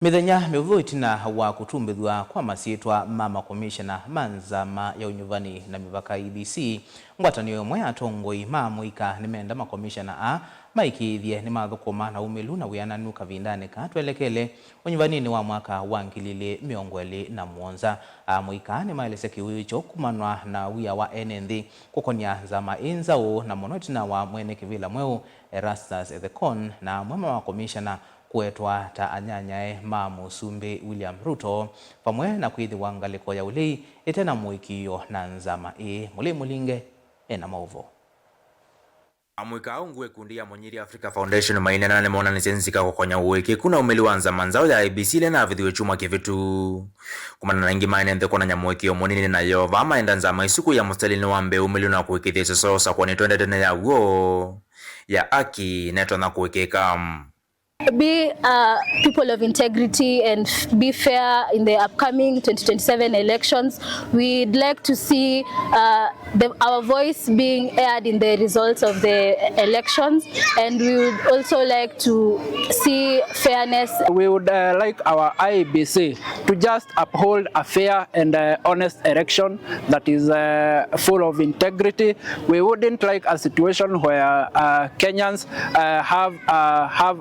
Mithenya Mivuthu Itina wa Kutumbithwa kwa Masyitwa Makomishena Nzama ya Unyuvani na Mivaka Iebc Ngwatanio Imwe Atongoi Amuika Nimenda Makomishena Maikiithye Nimathukuma na Umilu na Wiananu Kavindani Twelekele Unyuvanini wa Mwaka wa 2017 Amuika nimaelese kiwicho kumanwa na wia wa enenthi kukonia Nzama inzao na mono Itina wa mwene kivila mweu Erastus Ethekon na mwema Makomishena kuetwa ta anyanyae Musumbi William Ruto pamwe na kwithiwa ngaliko ya ulei itena Uikiiku na Nzama mulinge ena mauvo. Amuika ungwe kundi ya Monyiri Africa Foundation maina na nemona nisenzika kukonya Uikiiku na Umilu wa Nzama nzao ya Iebc le na vithiwe chuma kivitu kumana na ingi maina ntheko na nyamuikiiku monini na yova maenda Nzama isuku ya mustalini wa mbe Umilu na kuikithye sosa kwa nitwende tene ya uo ya aki neto na kuikika. Be people of integrity and be fair in the upcoming 2027 elections. We'd like to see our voice being aired in the results of the elections, and we would also like to see fairness. We would like our Iebc to just uphold a fair and honest election that is full of integrity. We wouldn't like a situation where Kenyans have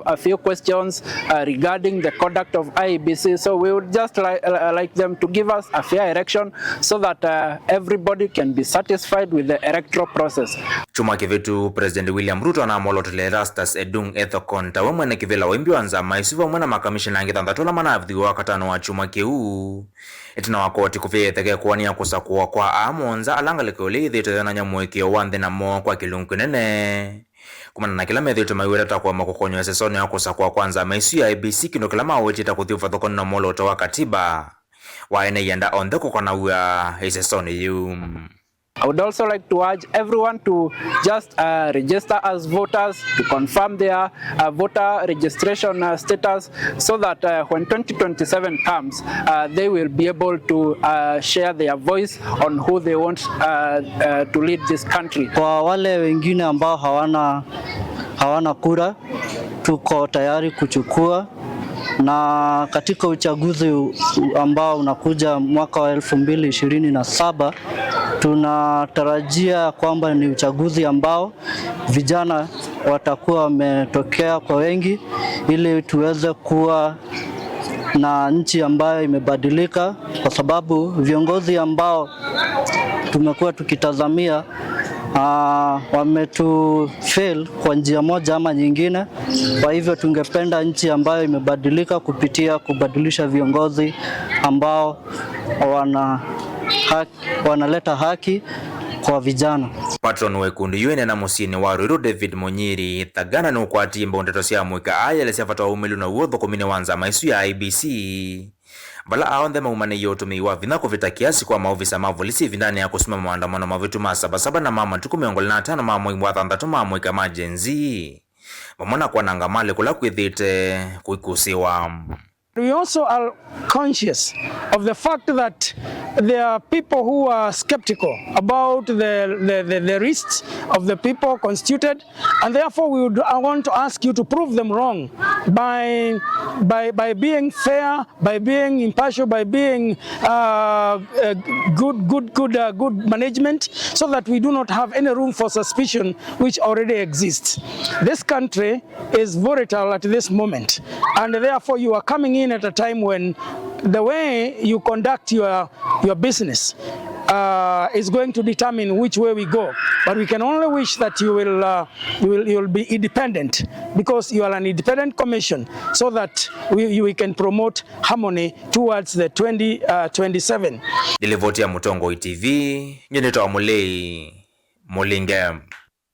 a few questions regarding the conduct of Iebc. So we would just like them to give us a fair election so that everybody can be satisfied with the electoral process. Chuma kivitu President William Ruto na molotele Erastus Ethekon tawe mwene kivila wimbi wa Nzama isuva mwena Makomishena ngithanthatola manavithiwa wakatano wa chuma kiu itina wakoti kufitheke kuwania kusakua kwa amonza alangalike uli ithite na nyamuikiiku wa nthi namo kwa kilungu nene kumana na kila methito maiwira takwa makokonyo sesoni ya kusakua kwa Nzama isu ya Iebc kino kila mawitita kuthiufa thoko na moloto wa katiba waene yenda onthe kukona uya isesoni yu. I would also like to urge everyone to just register as voters, to confirm their voter registration status, so that when 2027 comes, they will be able to share their voice on who they want to lead this country. Kwa wale wengine ambao hawana kura, tuko tayari kuchukua, na katika uchaguzi ambao unakuja mwaka wa 2027 tunatarajia kwamba ni uchaguzi ambao vijana watakuwa wametokea kwa wengi ili tuweze kuwa na nchi ambayo imebadilika, kwa sababu viongozi ambao tumekuwa tukitazamia wametufail kwa njia moja ama nyingine. Kwa hivyo tungependa nchi ambayo imebadilika kupitia kubadilisha viongozi ambao wanaleta haki kwa vijana. Patron wekundi yuene na musini wa Ruiru David Monyiri thagana ni ukwati mba ndeto cia Amuika ayelesya fata wa Umilu na uotho kumine wa Nzama isu ya Iebc bala aonthe maumane yotumi wa vina kuvita kiasi kwa maofisa mavolisi vindani ya kusuma maandamano mavitu ma 77 na Mathukume 25 ma mwei wa 6 ma Amuika majenzi mamona kwa nangamale kula kwithite kuikusiwa. We also are conscious of the fact that there are people who are skeptical about the risks of the people constituted, and therefore we would want to ask you to prove them wrong by being fair, by being impartial, by being good management, so that we do not have any room for suspicion which already exists. This country is volatile at this moment, and therefore you are coming in at a time when the way you conduct your business is going to determine which way we go. But we can only wish that you'll be independent, because you are an independent commission, so that we can promote harmony towards the 2027. Dilivotia Atongoi TV, nyenito wa mulei mulinge.